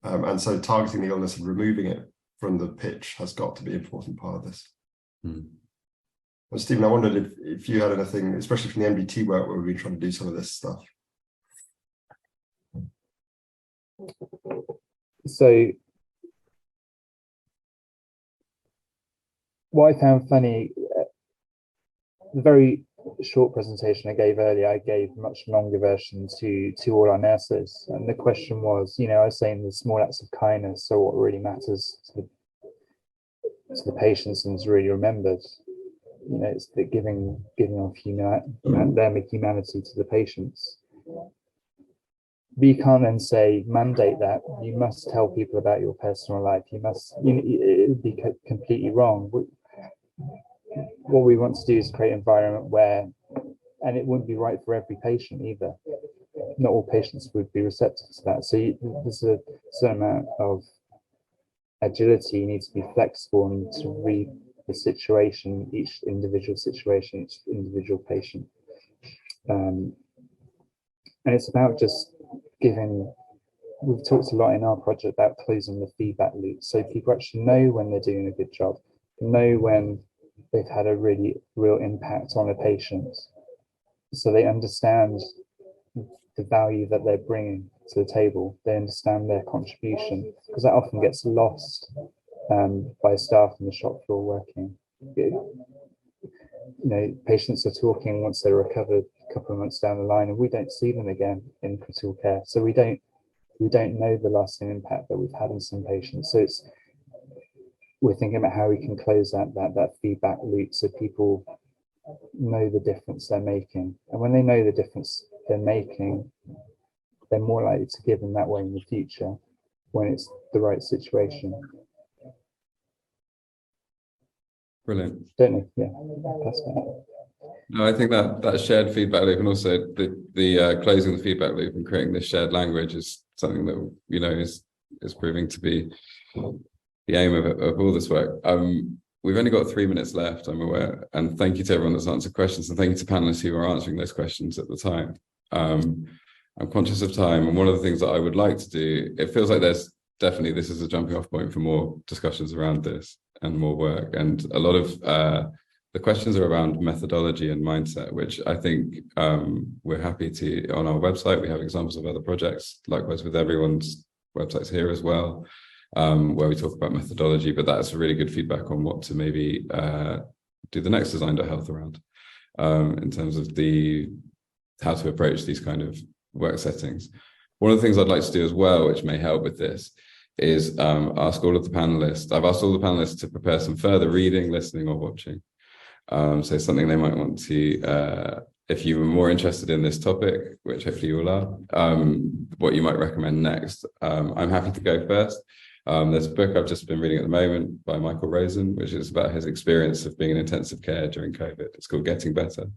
And so targeting the illness and removing it from the pitch has got to be an important part of this. Well, Stephen, I wondered if you had anything, especially from the MDT work where we've been trying to do some of this stuff. So what I found funny, the very short presentation I gave earlier, I gave a much longer version to all our nurses. And the question was, I was saying the small acts of kindness are what really matters to the patients and is really remembered. It's the giving of their humanity to the patients. But you can't then say, mandate that. You must tell people about your personal life. You must, it would be completely wrong. What we want to do is create an environment where, and it wouldn't be right for every patient either. Not all patients would be receptive to that. So there's a certain amount of agility. You need to be flexible and to read the situation, each individual situation, each individual patient. And it's about just giving, we've talked a lot in our project about closing the feedback loop. So people actually know when they're doing a good job, know when they've had a really real impact on a patient. So they understand the value that they're bringing to the table. They understand their contribution, because that often gets lost by staff on the shop floor working. Patients are talking once they're recovered a couple of months down the line, and we don't see them again in critical care. So we don't know the lasting impact that we've had on some patients. So we're thinking about how we can close that feedback loop so people know the difference they're making. And when they know the difference they're making, they're more likely to give in that way in the future when it's the right situation. Brilliant. Don't know. Yeah, that's that. No, I think that shared feedback loop, and also the closing the feedback loop and creating this shared language is something that is proving to be the aim of all this work. We've only got 3 minutes left, I'm aware, and thank you to everyone that's answered questions, and thank you to panelists who were answering those questions at the time. I'm conscious of time, and one of the things that I would like to do, it feels like this is a jumping off point for more discussions around this and more work, and a lot of the questions are around methodology and mindset, which I think we're happy to, on our website, we have examples of other projects, likewise with everyone's websites here as well, where we talk about methodology, but that's really good feedback on what to maybe do the next Design.Health around, in terms of how to approach these kind of work settings. One of the things I'd like to do as well, which may help with this, is ask all of the panelists. I've asked all the panelists to prepare some further reading, listening, or watching. So something they might want to, if you were more interested in this topic, which hopefully you all are, what you might recommend next. I'm happy to go first. There's a book I've just been reading at the moment by Michael Rosen, which is about his experience of being in intensive care during COVID. It's called Getting Better.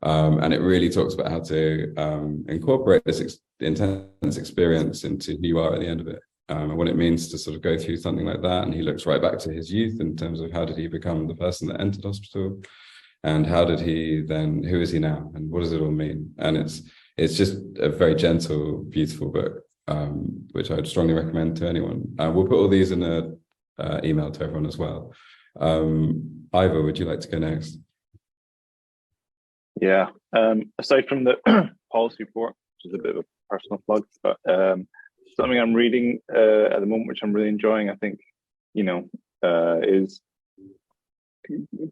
And it really talks about how to incorporate this intense experience into who you are at the end of it, and what it means to sort of go through something like that. And he looks right back to his youth in terms of how did he become the person that entered hospital, and how did he then, who is he now, and what does it all mean? And it's just a very gentle, beautiful book, which I would strongly recommend to anyone. We'll put all these in an email to everyone as well. Ivor, would you like to go next? Yeah, aside from the policy report, which is a bit of a personal plug, but something I'm reading at the moment, which I'm really enjoying, I think, is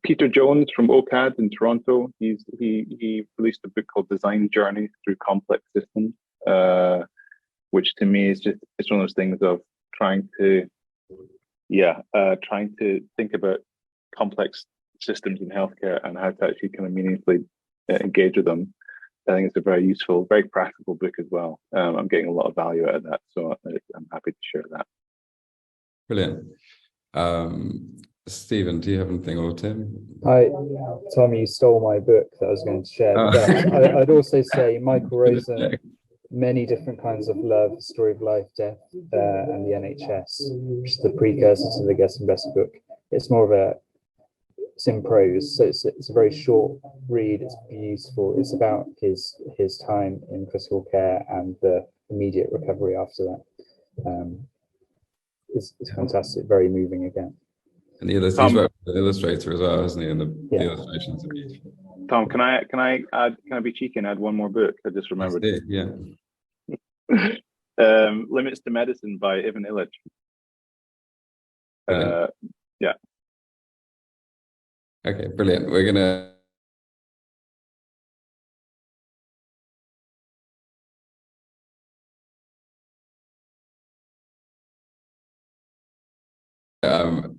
Peter Jones from OCAD in Toronto. He released a book called Design Journey Through Complex Systems, which to me is it's one of those things of trying to think about complex systems in healthcare and how to actually kind of meaningfully engage with them. I think it's a very useful, very practical book as well. I'm getting a lot of value out of that, so I'm happy to share that. Brilliant. Stephen, do you have anything, or Tim? Tom, you stole my book that I was going to share. But I'd also say Michael Rosen, Many Different Kinds of Love, Story of Life, Death, and the NHS, which is the precursor to the Getting Better book. It's more of it's in prose, so it's a very short read. It's beautiful. It's about his time in critical care and the immediate recovery after that. It's fantastic, very moving again. And he's worked with the illustrator as well, hasn't he? And the illustrations are beautiful. Tom, can I be cheeky and add one more book? I just remembered. Yeah. Limits to Medicine by Ivan Illich. Yeah. Okay, brilliant. We're gonna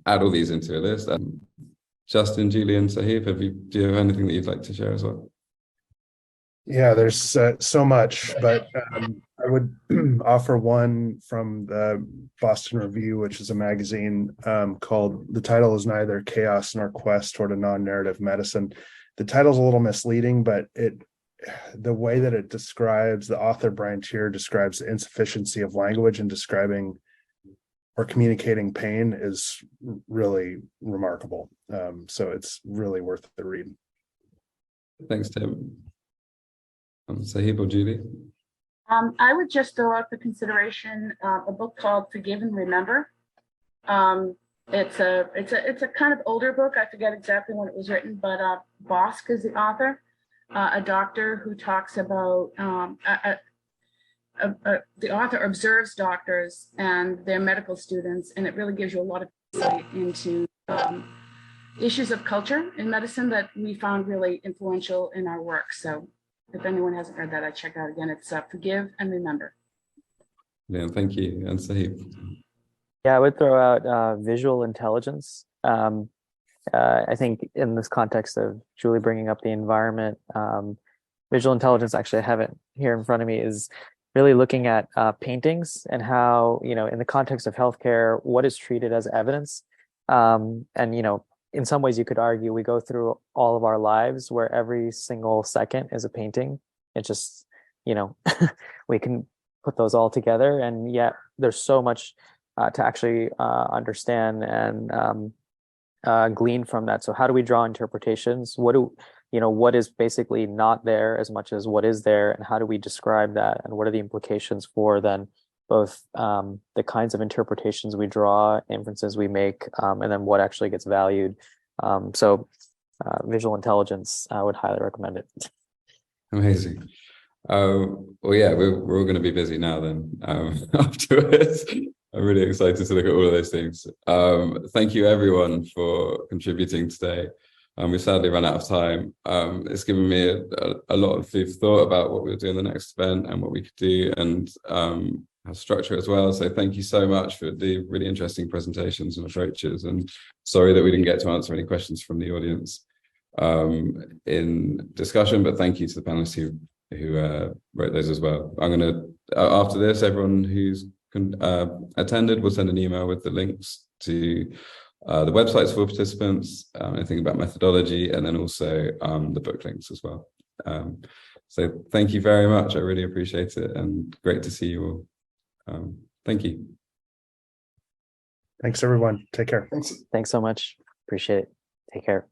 add all these into a list. Justin, Julian, Sahib, do you have anything that you'd like to share as well? Yeah, there's so much, but I would offer one from the Boston Review, which is a magazine called, the title is Neither Chaos Nor Quest Toward a Non-Narrative Medicine. The title's a little misleading, but the way that it describes, the author Brian Tier describes the insufficiency of language in describing or communicating pain is really remarkable. So it's really worth the read. Thanks, Tim. Sahib or Julie? I would just throw out for consideration a book called Forgive and Remember. It's a kind of older book. I forget exactly when it was written, but Bosk is the author, a doctor who talks about the author observes doctors and their medical students, and it really gives you a lot of insight into issues of culture in medicine that we found really influential in our work. So if anyone hasn't read that, I'd check out again. It's Forgive and Remember. Yeah, thank you. And Sahib? Yeah, I would throw out visual intelligence. I think in this context of Julie bringing up the environment, visual intelligence, actually I have it here in front of me, is really looking at paintings and how, in the context of healthcare, what is treated as evidence. And, in some ways you could argue we go through all of our lives where every single second is a painting. It just, we can put those all together, and yet there's so much to actually understand and glean from that. So how do we draw interpretations? What is basically not there as much as what is there, and how do we describe that, and what are the implications for then both the kinds of interpretations we draw, inferences we make, and then what actually gets valued. So visual intelligence, I would highly recommend it. Amazing. Well, yeah, we're all going to be busy now then afterwards. I'm really excited to look at all of those things. Thank you everyone for contributing today. We sadly run out of time. It's given me a lot of food for thought about what we'll do in the next event and what we could do, and how to structure it as well. So thank you so much for the really interesting presentations and approaches, and sorry that we didn't get to answer any questions from the audience in discussion, but thank you to the panelists who wrote those as well. I'm going to, after this, everyone who's attended will send an email with the links to the websites for participants, anything about methodology, and then also the book links as well. So thank you very much. I really appreciate it, and great to see you all. Thank you. Thanks, everyone. Take care. Thanks. Thanks so much. Appreciate it. Take care.